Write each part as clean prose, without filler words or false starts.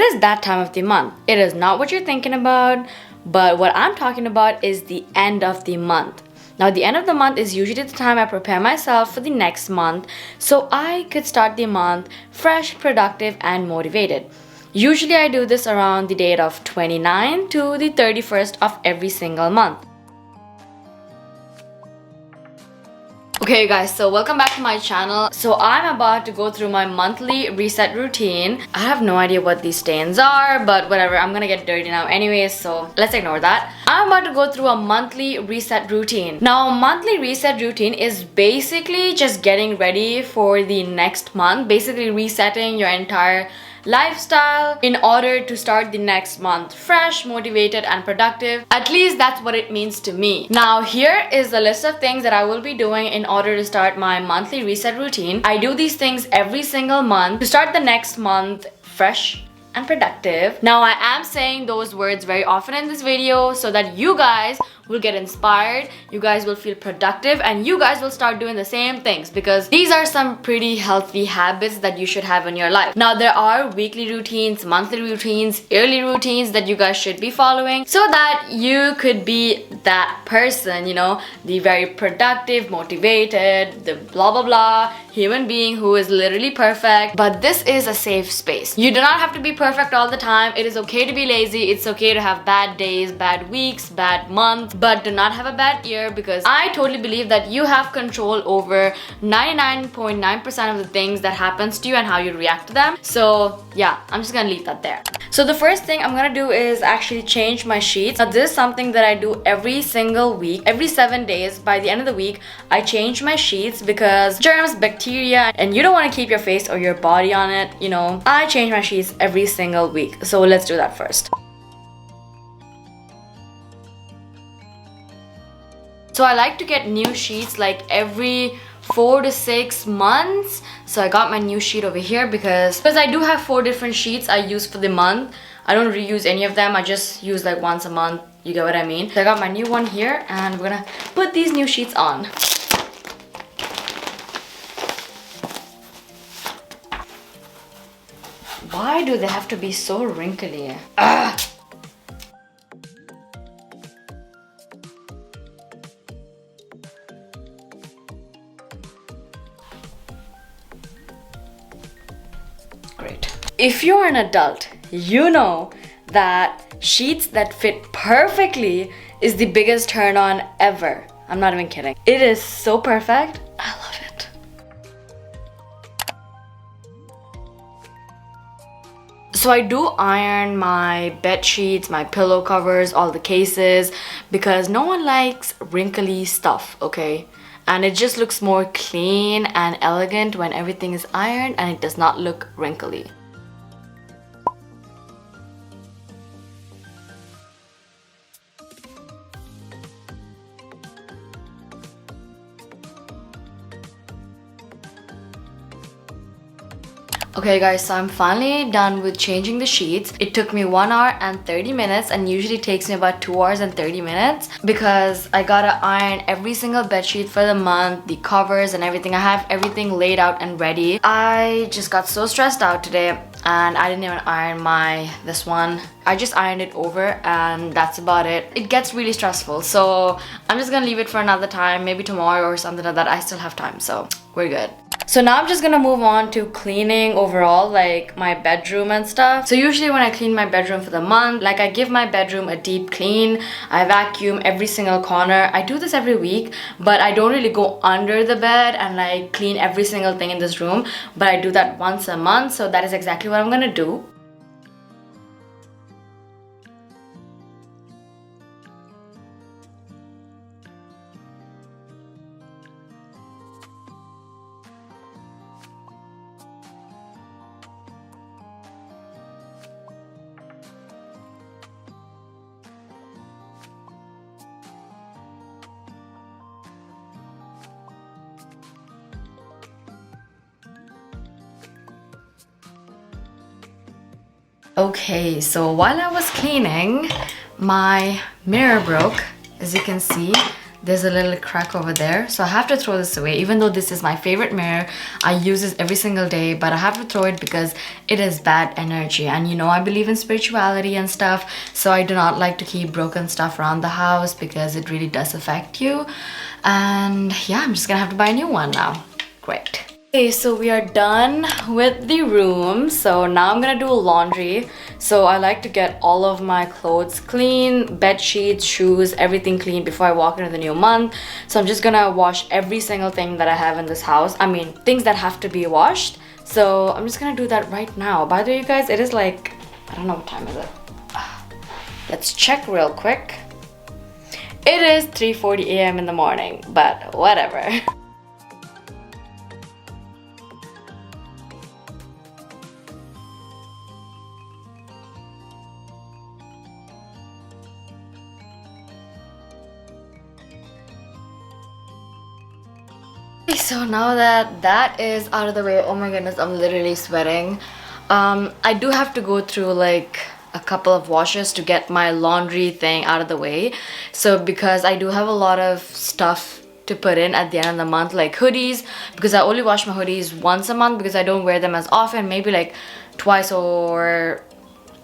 It is that time of the month. It is not what you're thinking about, but what I'm talking about is the end of the month. Now, the end of the month is usually the time I prepare myself for the next month so I could start the month fresh, productive, and motivated. Usually, I do this around the date of 29 to the 31st of every single month. Okay guys, so welcome back to my channel. So I'm about to go through my monthly reset routine. I have no idea what these stains are, but whatever, I'm gonna get dirty now anyways, so let's ignore that. I'm about to go through a monthly reset routine. Now, a monthly reset routine is basically just getting ready for the next month, basically resetting your entire lifestyle in order to start the next month fresh, motivated, and productive. At least that's what it means to me. Now, here is the list of things that I will be doing in order to start my monthly reset routine. I do these things every single month to start the next month fresh and productive. Now, I am saying those words very often in this video so that you guys will get inspired, you guys will feel productive, and you guys will start doing the same things, because these are some pretty healthy habits that you should have in your life. Now, there are weekly routines, monthly routines, yearly routines that you guys should be following so that you could be that person, you know, the very productive, motivated, the blah blah blah human being who is literally perfect. But this is a safe space. You do not have to be perfect all the time. It is okay to be lazy. It's okay to have bad days, bad weeks, bad months, but do not have a bad year, because I totally believe that you have control over 99.9% of the things that happens to you and how you react to them. So yeah, I'm just gonna leave that there. So the first thing I'm gonna do is actually change my sheets. Now, this is something that I do every single week. Every 7 days, by the end of the week, I change my sheets because germs, bacteria, and you don't want to keep your face or your body on it, you know. I change my sheets every single week. So let's do that first. So I like to get new sheets like every 4 to 6 months. So I got my new sheet over here because I do have 4 different sheets I use for the month. I don't reuse any of them. I just use like once a month. You get what I mean? So I got my new one here, and we're gonna put these new sheets on. Why do they have to be so wrinkly? Ugh. Great. If you're an adult, you know that sheets that fit perfectly is the biggest turn on ever. I'm not even kidding. It is so perfect. I love it. So I do iron my bed sheets, my pillow covers, all the cases, because no one likes wrinkly stuff, okay? And it just looks more clean and elegant when everything is ironed and it does not look wrinkly. Okay guys, so I'm finally done with changing the sheets. It took me 1 hour and 30 minutes and usually takes me about 2 hours and 30 minutes because I gotta iron every single bed sheet for the month, the covers and everything. I have everything laid out and ready. I just got so stressed out today and I didn't even iron this one. I just ironed it over and that's about it. It gets really stressful, so I'm just gonna leave it for another time, maybe tomorrow or something like that. I still have time, so we're good. So now I'm just gonna move on to cleaning overall, like my bedroom and stuff. So usually when I clean my bedroom for the month, like I give my bedroom a deep clean. I vacuum every single corner. I do this every week, but I don't really go under the bed and like clean every single thing in this room. But I do that once a month, so that is exactly what I'm gonna do. Okay, so while I was cleaning, my mirror broke, as you can see. there's a little crack over there, so I have to throw this away. Even though this is my favorite mirror, I use this every single day, but I have to throw it because it is bad energy. And you know, I believe in spirituality and stuff, so I do not like to keep broken stuff around the house because it really does affect you. And yeah, I'm just gonna have to buy a new one now. Great. Okay, so we are done with the room. So now I'm gonna do laundry. So I like to get all of my clothes clean, bed sheets, shoes, everything clean before I walk into the new month. So I'm just gonna wash every single thing that I have in this house. I mean, things that have to be washed. So I'm just gonna do that right now. By the way, you guys, it is like, I don't know what time is it. Let's check real quick. It is 3:40 a.m. in the morning, but whatever. So now that that is out of the way, oh my goodness, I'm literally sweating. I do have to go through like a couple of washes to get my laundry thing out of the way. So because I do have a lot of stuff to put in at the end of the month, like hoodies, because I only wash my hoodies once a month because I don't wear them as often, maybe like twice or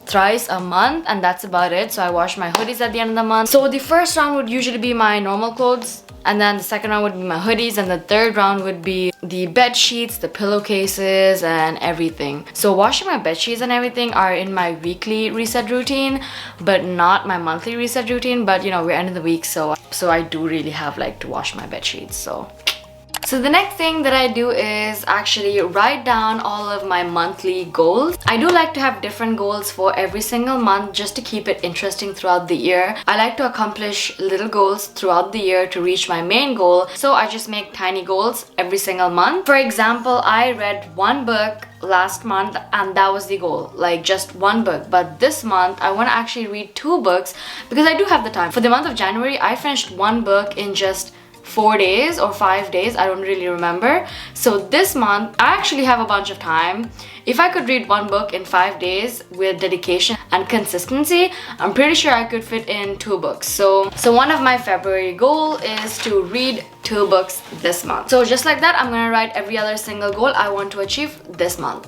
thrice a month, and that's about it. So I wash my hoodies at the end of the month. So the first round would usually be my normal clothes, and then the second round would be my hoodies, and the third round would be the bed sheets, the pillowcases, and everything. So washing my bed sheets and everything are in my weekly reset routine, but not my monthly reset routine. But you know, we're end of the week, so I do really have like to wash my bed sheets. So the next thing that I do is actually write down all of my monthly goals. I do like to have different goals for every single month just to keep it interesting throughout the year. I like to accomplish little goals throughout the year to reach my main goal. So I just make tiny goals every single month. For example, I read one book last month and that was the goal, like just one book. But this month I want to actually read 2 books because I do have the time. For the month of January, I finished one book in just 4 days or 5 days, I don't really remember. So this month I actually have a bunch of time. If I could read one book in 5 days with dedication and consistency, I'm pretty sure I could fit in 2 books. So one of my February goal is to read 2 books this month. So just like that, I'm gonna write every other single goal I want to achieve this month.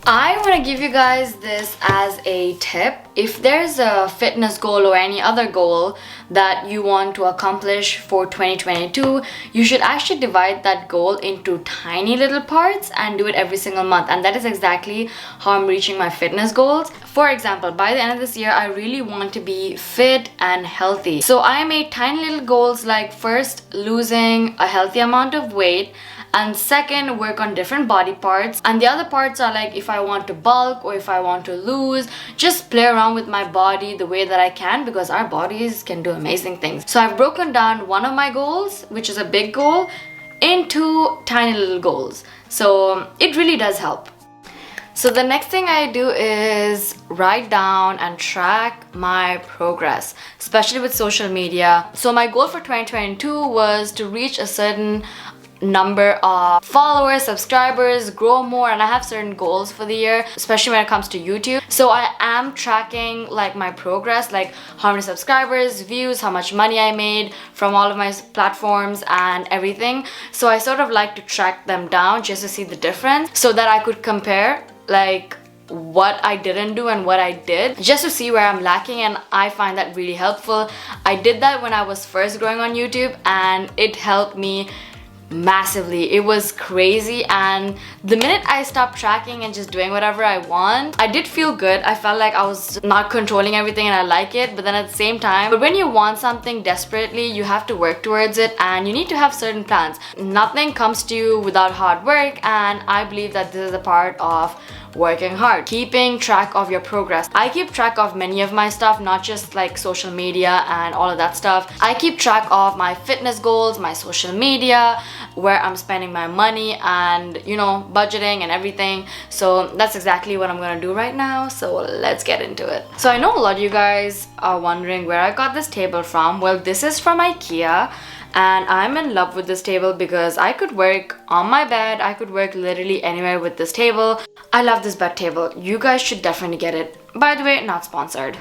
I want to give you guys this as a tip. If there's a fitness goal or any other goal that you want to accomplish for 2022, you should actually divide that goal into tiny little parts and do it every single month. And that is exactly how I'm reaching my fitness goals. For example, by the end of this year, I really want to be fit and healthy. So I made tiny little goals like first losing a healthy amount of weight, and second, work on different body parts. And the other parts are like if I want to bulk or if I want to lose, just play around with my body the way that I can, because our bodies can do amazing things. So I've broken down one of my goals, which is a big goal, into tiny little goals. So it really does help. So the next thing I do is write down and track my progress, especially with social media. So my goal for 2022 was to reach a certain number of followers, subscribers, grow more, and I have certain goals for the year, especially when it comes to YouTube. So I am tracking like my progress, like how many subscribers, views, how much money I made from all of my platforms and everything. So I sort of like to track them down just to see the difference so that I could compare like what I didn't do and what I did, just to see where I'm lacking, and I find that really helpful. I did that when I was first growing on YouTube and it helped me massively. It was crazy, and the minute I stopped tracking and just doing whatever I want, I did feel good. I felt like I was not controlling everything and I like it, but then at the same time, but when you want something desperately, you have to work towards it and you need to have certain plans. Nothing comes to you without hard work, and I believe that this is a part of working hard, keeping track of your progress. I keep track of many of my stuff, not just like social media and all of that stuff. I keep track of my fitness goals, my social media, where I'm spending my money, and you know, budgeting and everything. So that's exactly what I'm gonna do right now. So let's get into it. So I know a lot of you guys are wondering where I got this table from. Well, this is from IKEA. and I'm in love with this table because I could work on my bed. I could work literally anywhere with this table. I love this bed table. You guys should definitely get it. By the way, not sponsored.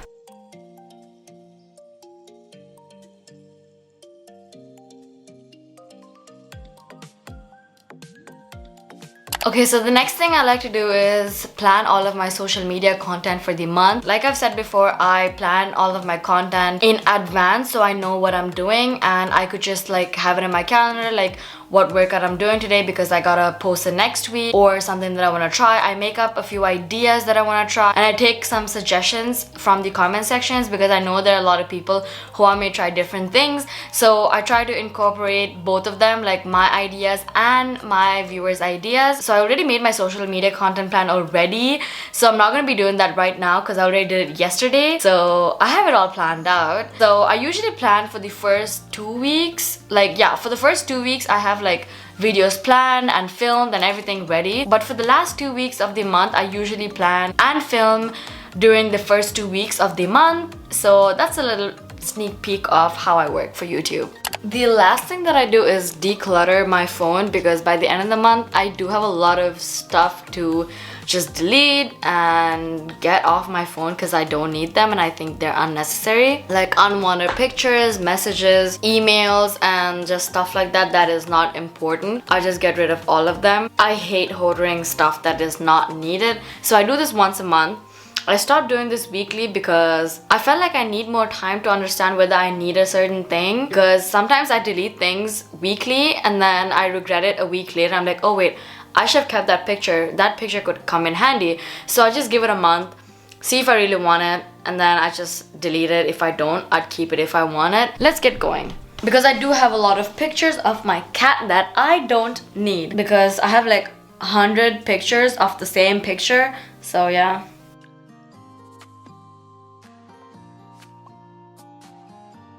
Okay, so the next thing I like to do is plan all of my social media content for the month. Like I've said before, I plan all of my content in advance so I know what I'm doing, and I could just like have it in my calendar, like what workout I'm doing today because I gotta post it next week, or something that I want to try. I make up a few ideas that I want to try, and I take some suggestions from the comment sections because I know there are a lot of people who want me to try different things. So I try to incorporate both of them, like my ideas and my viewers' ideas. So I already made my social media content plan already, so I'm not gonna be doing that right now because I already did it yesterday. So I have it all planned out. So I usually plan for the first 2 weeks. Like, yeah, for the first 2 weeks I have like videos planned and filmed and everything ready. But for the last 2 weeks of the month, I usually plan and film during the first 2 weeks of the month. So that's a little sneak peek of how I work for YouTube. The last thing that I do is declutter my phone because by the end of the month, I do have a lot of stuff to just delete and get off my phone because I don't need them and I think they're unnecessary. Like unwanted pictures, messages, emails, and just stuff like that that is not important. I just get rid of all of them. I hate hoarding stuff that is not needed. So I do this once a month. I stopped doing this weekly because I felt like I need more time to understand whether I need a certain thing, because sometimes I delete things weekly and then I regret it a week later. I'm like, oh wait, I should have kept that picture. That picture could come in handy. So I just give it a month, see if I really want it, and then I just delete it. If I don't, I'd keep it if I want it. Let's get going. Because I do have a lot of pictures of my cat that I don't need, because I have like 100 pictures of the same picture. So yeah.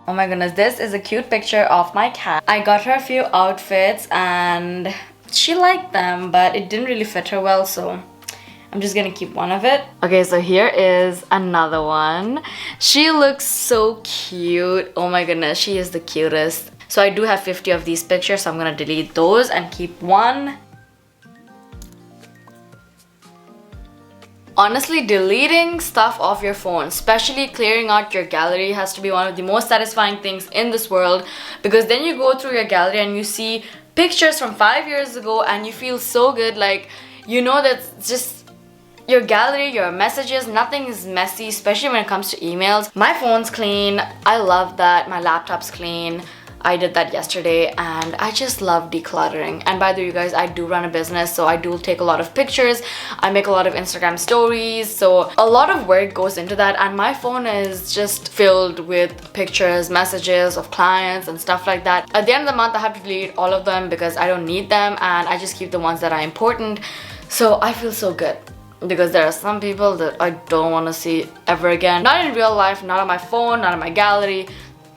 Oh my goodness, this is a cute picture of my cat. I got her a few outfits and she liked them, but it didn't really fit her well, so I'm just gonna keep one of it. Okay, so here is another one. She looks so cute. Oh my goodness, she is the cutest. So I do have 50 of these pictures, so I'm gonna delete those and keep one. Honestly, deleting stuff off your phone, especially clearing out your gallery, has to be one of the most satisfying things in this world, because then you go through your gallery and you see pictures from 5 years ago and you feel so good. Like, you know that just your gallery, your messages, nothing is messy, especially when it comes to emails. My phone's clean. I love that. My laptop's clean. I did that yesterday and I just love decluttering. And by the way, you guys, I do run a business, so I do take a lot of pictures. I make a lot of Instagram stories, so a lot of work goes into that, and my phone is just filled with pictures, messages of clients and stuff like that. At the end of the month, I have to delete all of them because I don't need them, and I just keep the ones that are important. So I feel so good, because there are some people that I don't want to see ever again. Not in real life, not on my phone, not on my gallery,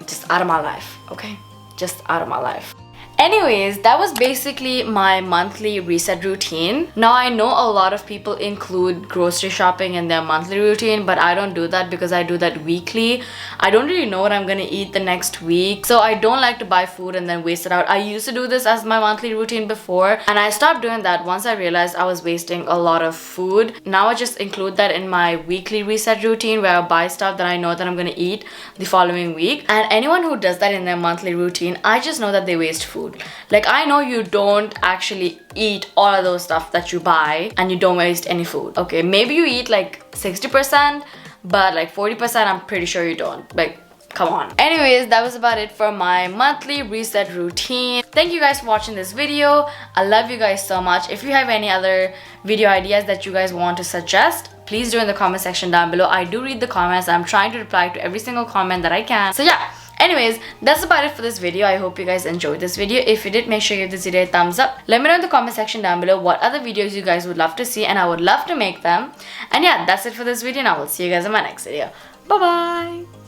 just out of my life, okay? Just out of my life. Anyways, that was basically my monthly reset routine. Now I know a lot of people include grocery shopping in their monthly routine, but I don't do that because I do that weekly. I don't really know what I'm gonna eat the next week, so I don't like to buy food and then waste it out. I used to do this as my monthly routine before, and I stopped doing that once I realized I was wasting a lot of food. Now I just include that in my weekly reset routine, where I buy stuff that I know that I'm gonna eat the following week. And anyone who does that in their monthly routine, I just know that they waste food. Like, I know you don't actually eat all of those stuff that you buy and you don't waste any food. Okay, maybe you eat like 60%, but like 40% I'm pretty sure you don't. Like, come on. Anyways, that was about it for my monthly reset routine. Thank you guys for watching this video. I love you guys so much. If you have any other video ideas that you guys want to suggest, please do in the comment section down below. I do read the comments. I'm trying to reply to every single comment that I can. So yeah. Anyways, that's about it for this video. I hope you guys enjoyed this video. If you did, make sure you give this video a thumbs up. Let me know in the comment section down below what other videos you guys would love to see, and I would love to make them. And yeah, that's it for this video, and I will see you guys in my next video. Bye bye.